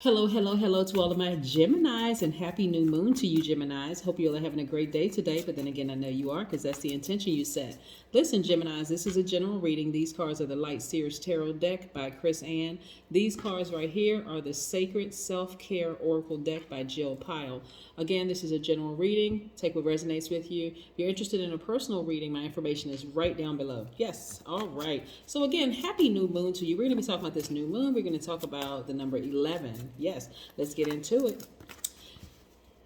Hello, hello, hello to all of my Geminis and happy new moon to you, Geminis. Hope you all are having a great day today, but then again, I know you are because that's the intention you set. Listen, Geminis, this is a general reading. These cards are the Light Seers Tarot deck by Chris Ann. These cards right here are the Sacred Self-Care Oracle deck by Jill Pyle. Again, this is a general reading. Take what resonates with you. If you're interested in a personal reading, my information is right down below. Yes, all right. So again, happy new moon to you. We're going to be talking about this new moon. We're going to talk about the number 11. Yes, let's get into it.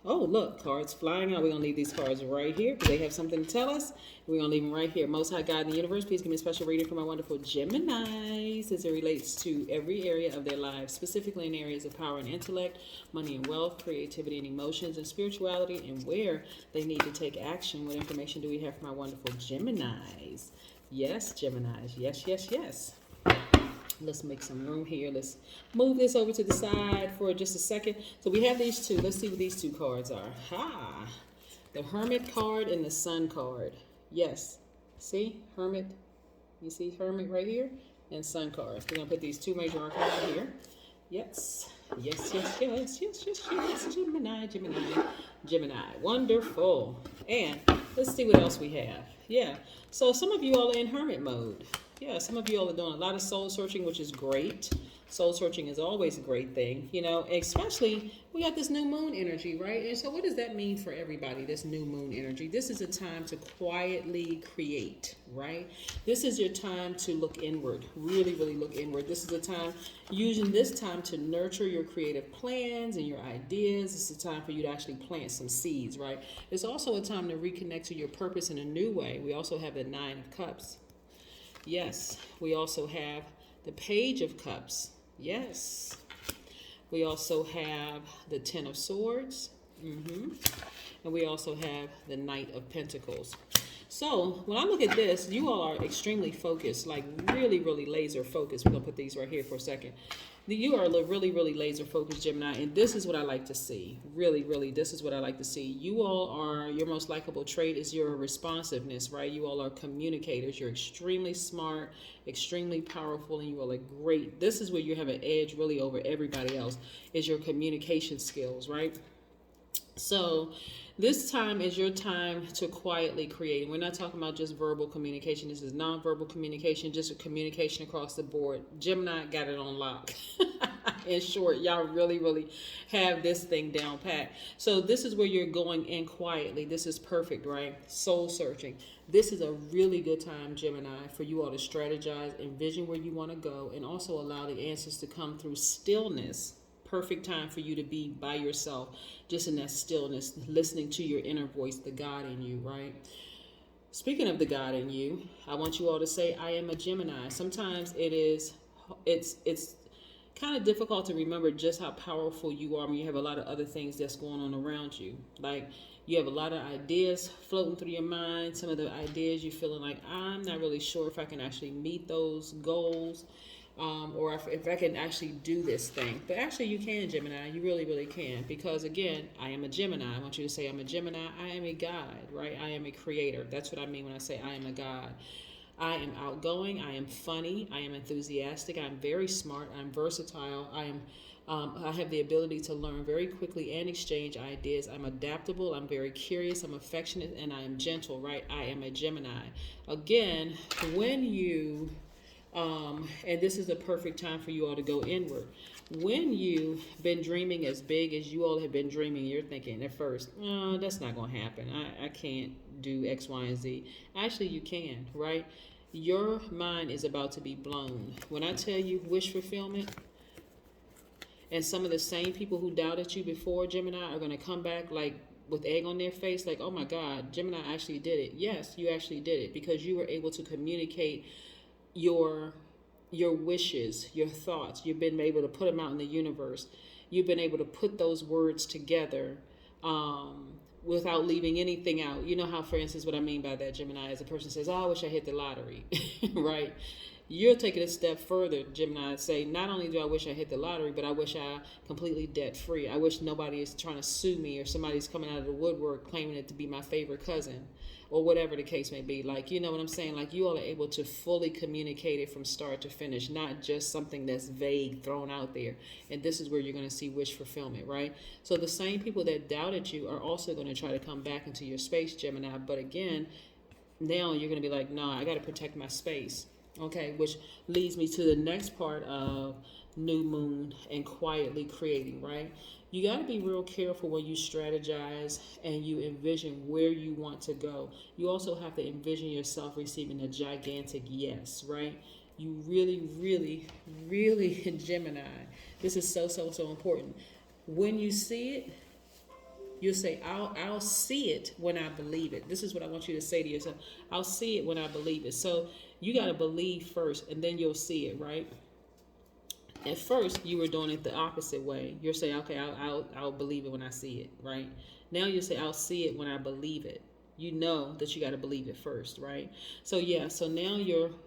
Oh, look, cards flying out. We're going to leave these cards right here because they have something to tell us. We're going to leave them right here. Most High God in the universe, please give me a special reading for my wonderful Geminis as it relates to every area of their lives, specifically in areas of power and intellect, money and wealth, creativity and emotions, and spirituality, and where they need to take action. What information do we have for my wonderful Geminis? Yes, Geminis. Yes, yes, yes. Let's make some room here. Let's move this over to the side for just a second. So we have these two. Let's see what these two cards are. Ha! The Hermit card and the Sun card. Yes. See? Hermit. You see Hermit right here? And Sun card. We're going to put these two major arcana here. Yes. Yes, yes, yes, yes, yes, yes. Gemini, Gemini, Gemini. Wonderful. And let's see what else we have. Yeah. So some of you all are in Hermit mode. Yeah, some of you all are doing a lot of soul searching, which is great. Soul searching is always a great thing, especially we got this new moon energy, right? And so what does that mean for everybody, this new moon energy? This is a time to quietly create, right? This is your time to look inward, really, really look inward. This is a time, using this time to nurture your creative plans and your ideas. It's a time for you to actually plant some seeds, right? It's also a time to reconnect to your purpose in a new way. We also have the Nine of Cups. Yes, we also have the Page of Cups. Yes. We also have the Ten of Swords. And we also have the Knight of Pentacles. So when I look at this, you all are extremely focused, like really, really laser focused. We're going to put these right here for a second. You are really, really laser focused, Gemini, and this is what I like to see. Really, really, this is what I like to see. You all are, your most likable trait is your responsiveness, right? You all are communicators. You're extremely smart, extremely powerful, and you all are great. This is where you have an edge really over everybody else, is your communication skills, right? So this time is your time to quietly create. We're not talking about just verbal communication. This is nonverbal communication, just a communication across the board. Gemini got it on lock. In short, y'all really, really have this thing down pat. So this is where you're going in quietly. This is perfect, right? Soul searching. This is a really good time, Gemini, for you all to strategize, envision where you want to go, and also allow the answers to come through stillness. Perfect time for you to be by yourself, just in that stillness, listening to your inner voice, the God in you, right? Speaking of the God in you, I want you all to say, I am a Gemini. Sometimes it's kind of difficult to remember just how powerful you are when you have a lot of other things that's going on around you. Like, you have a lot of ideas floating through your mind. Some of the ideas you're feeling like, I'm not really sure if I can actually meet those goals. Or if I can actually do this thing. But actually you can, Gemini. You really, really can. Because again, I am a Gemini. I want you to say I'm a Gemini. I am a God, right? I am a creator. That's what I mean when I say I am a God. I am outgoing. I am funny. I am enthusiastic. I'm very smart. I'm versatile. I have the ability to learn very quickly and exchange ideas. I'm adaptable. I'm very curious. I'm affectionate, and I am gentle, right? I am a Gemini. Again, when you and this is a perfect time for you all to go inward. When you've been dreaming as big as you all have been dreaming, you're thinking at first, oh, that's not going to happen. I can't do X, Y, and Z. Actually, you can, right? Your mind is about to be blown. When I tell you wish fulfillment, and some of the same people who doubted you before, Gemini, are going to come back like with egg on their face, like, oh my God, Gemini actually did it. Yes, you actually did it because you were able to communicate your wishes, your thoughts. You've been able to put them out in the universe. You've been able to put those words together without leaving anything out. You know how, for instance, what I mean by that, Gemini, is a person says, oh, I wish I hit the lottery, right? You're taking a step further, Gemini. Say, not only do I wish I hit the lottery, but I wish I completely debt free. I wish nobody is trying to sue me or somebody's coming out of the woodwork claiming it to be my favorite cousin or whatever the case may be. Like, you know what I'm saying? Like, you all are able to fully communicate it from start to finish, not just something that's vague thrown out there. And this is where you're going to see wish fulfillment, right? So the same people that doubted you are also going to try to come back into your space, Gemini. But again, now you're going to be like, no, I got to protect my space. Okay, which leads me to the next part of new moon and quietly creating, right? You got to be real careful when you strategize and you envision where you want to go. You also have to envision yourself receiving a gigantic yes, right? You really, really, really, in Gemini, this is so, so, so important. When you see it, you'll say, I'll see it when I believe it. This is what I want you to say to yourself. I'll see it when I believe it. So you got to believe first, and then you'll see it, right? At first, you were doing it the opposite way. You're saying, okay, I'll believe it when I see it, right? Now you say, I'll see it when I believe it. You know that you got to believe it first, right? So yeah, so now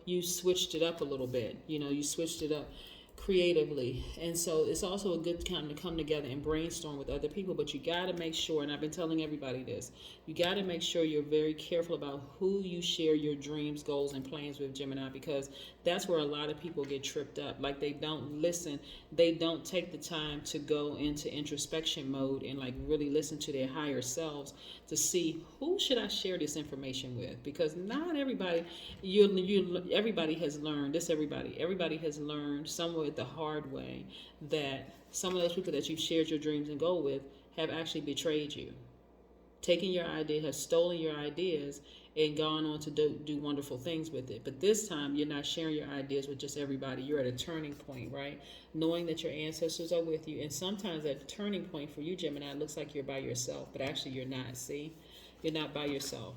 you switched it up a little bit. You know, you switched it up creatively. And so it's also a good time to come together and brainstorm with other people, but you got to make sure, and I've been telling everybody this, you got to make sure you're very careful about who you share your dreams, goals, and plans with, Gemini, because that's where a lot of people get tripped up. Like, they don't listen, they don't take the time to go into introspection mode and like really listen to their higher selves to see, who should I share this information with? Because not everybody, everybody has learned this. Everybody has learned somewhat the hard way that some of those people that you've shared your dreams and goal with have actually betrayed you, taken your idea, has stolen your ideas, and gone on to do wonderful things with it. But this time, you're not sharing your ideas with just everybody. You're at a turning point, right? Knowing that your ancestors are with you. And sometimes that turning point for you, Gemini, looks like you're by yourself, but actually you're not. See? You're not by yourself.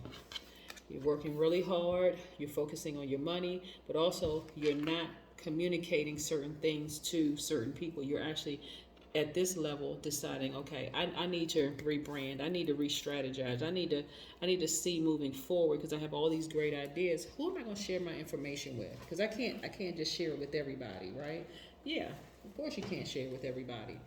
You're working really hard. You're focusing on your money, but also you're not communicating certain things to certain people. You're actually at this level deciding, okay, I need to rebrand, I need to re-strategize, I need to see moving forward, because I have all these great ideas. Who am I going to share my information with? Because I can't just share it with everybody, right? Yeah, of course you can't share it with everybody.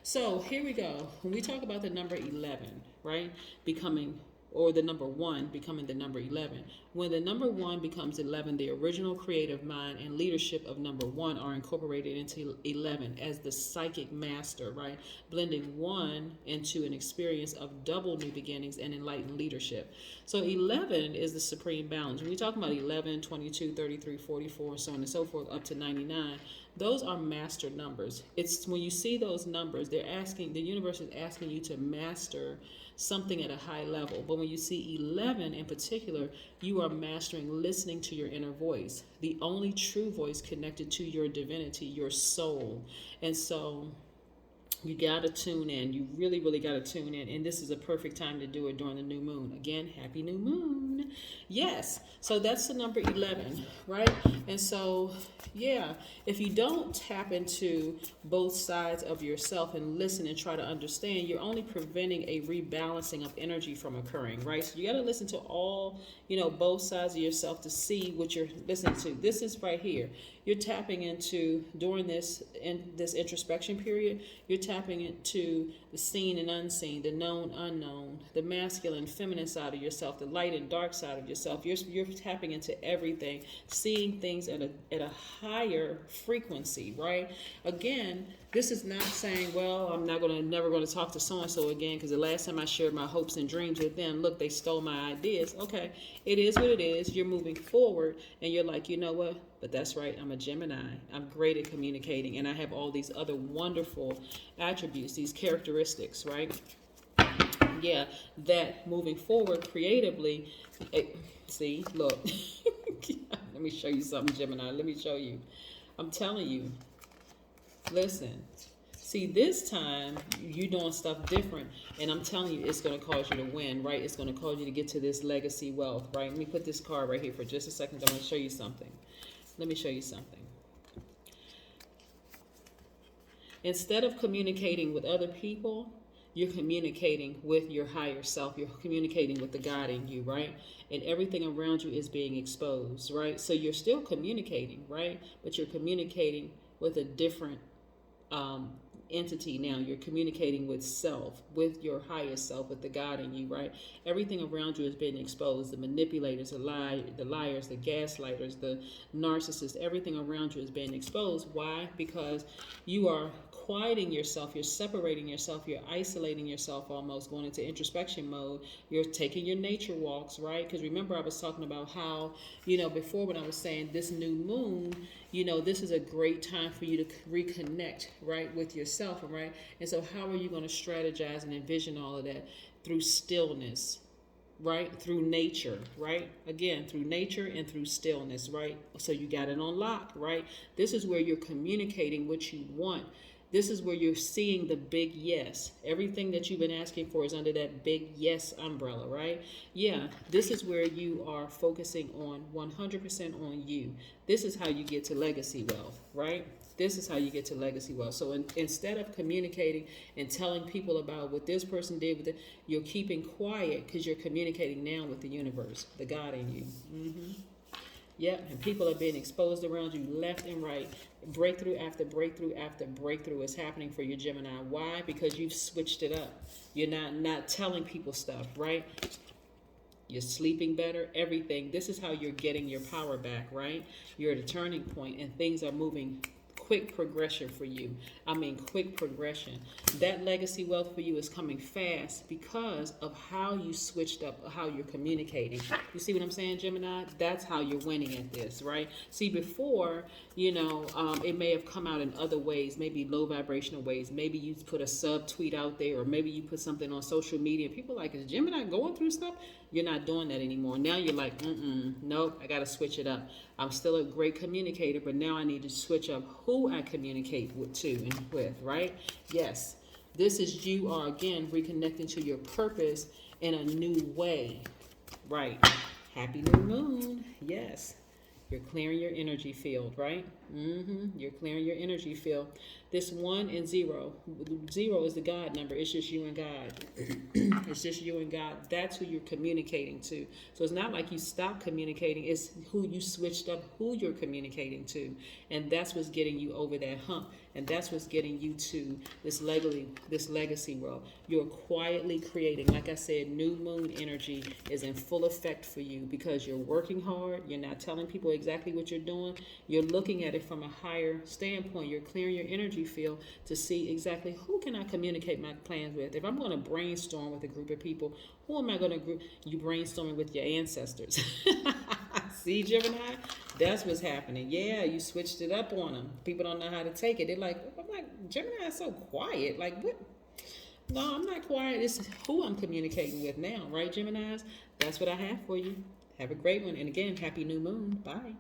So here we go. When we talk about the number 11, right, becoming, or the number 1 becoming the number 11. When the number 1 becomes 11, the original creative mind and leadership of number 1 are incorporated into 11 as the psychic master, right? Blending 1 into an experience of double new beginnings and enlightened leadership. So 11 is the supreme balance. When we talk about 11, 22, 33, 44, so on and so forth, up to 99, those are master numbers. It's when you see those numbers, the universe is asking you to master something at a high level. But when you see 11 in particular, you are mastering listening to your inner voice, the only true voice connected to your divinity, your soul. And so you got to tune in. You really, really got to tune in. And this is a perfect time to do it during the new moon. Again, happy new moon. Yes. So that's the number 11, right? And so, yeah, if you don't tap into both sides of yourself and listen and try to understand, you're only preventing a rebalancing of energy from occurring, right? So you got to listen to all, both sides of yourself to see what you're listening to. This is right here. You're tapping into, during this introspection period, you're tapping into the seen and unseen, the known, unknown, the masculine, feminine side of yourself, the light and dark side of yourself. You're tapping into everything, seeing things at a higher frequency, right? Again, this is not saying, well, I'm never going to talk to so-and-so again because the last time I shared my hopes and dreams with them, look, they stole my ideas. Okay, it is what it is. You're moving forward and you're like, you know what? But that's right, I'm a Gemini. I'm great at communicating and I have all these other wonderful attributes, these characteristics, right? Yeah, that moving forward creatively, see, look, let me show you something, Gemini. Let me show you. I'm telling you, listen. See, this time you're doing stuff different, and I'm telling you, it's going to cause you to win, right? It's going to cause you to get to this legacy wealth, right? Let me put this card right here for just a second. I'm going to show you something. Let me show you something. Instead of communicating with other people, you're communicating with your higher self. You're communicating with the God in you, right? And everything around you is being exposed, right? So you're still communicating, right? But you're communicating with a different um, entity now. You're communicating with self, with your highest self, with the God in you, right? Everything around you is being exposed. The manipulators, the liars, the gaslighters, the narcissists, everything around you is being exposed. Why? Because you are quieting yourself, you're separating yourself, you're isolating yourself, almost going into introspection mode. You're taking your nature walks, right? Because remember, I was talking about how, before, when I was saying this new moon, this is a great time for you to reconnect, right, with yourself, right? And so how are you going to strategize and envision all of that? Through stillness, right? Through nature, right? Again, through nature and through stillness, right? So you got it on lock, right? This is where you're communicating what you want. This is where you're seeing the big yes. Everything that you've been asking for is under that big yes umbrella, right? Yeah, this is where you are focusing on 100% on you. This is how you get to legacy wealth, right? This is how you get to legacy wealth. So instead of communicating and telling people about what this person did with it, you're keeping quiet because you're communicating now with the universe, the God in you. Yep, and people are being exposed around you left and right. Breakthrough after breakthrough after breakthrough is happening for your Gemini. Why? Because you've switched it up. You're not telling people stuff, right? You're sleeping better, everything. This is how you're getting your power back, right? You're at a turning point and things are moving quick progression for you. I mean, quick progression. That legacy wealth for you is coming fast because of how you switched up, how you're communicating. You see what I'm saying, Gemini? That's how you're winning at this, right? See, before, it may have come out in other ways, maybe low vibrational ways. Maybe you put a sub tweet out there, or maybe you put something on social media. People are like, is Gemini going through stuff? You're not doing that anymore. Now you're like, nope, I got to switch it up. I'm still a great communicator, but now I need to switch up who I communicate to and with, right? Yes, this is you are, again, reconnecting to your purpose in a new way, right? Happy new moon, yes. You're clearing your energy field, right? You're clearing your energy field. This 1 and 0. 0 is the God number. It's just you and God. It's just you and God. That's who you're communicating to. So it's not like you stopped communicating. It's who you switched up, who you're communicating to. And that's what's getting you over that hump. And that's what's getting you to this legacy world. You're quietly creating. Like I said, new moon energy is in full effect for you because you're working hard. You're not telling people exactly what you're doing. You're looking at it from a higher standpoint. You're clearing your energy field to see exactly who can I communicate my plans with. If I'm going to brainstorm with a group of people, who am I going to you brainstorming with your ancestors? See, Gemini? That's what's happening. Yeah, you switched it up on them. People don't know how to take it. They're like, I'm like, Gemini is so quiet. Like, what? No, I'm not quiet. It's who I'm communicating with now, right, Geminis? That's what I have for you. Have a great one. And again, happy new moon. Bye.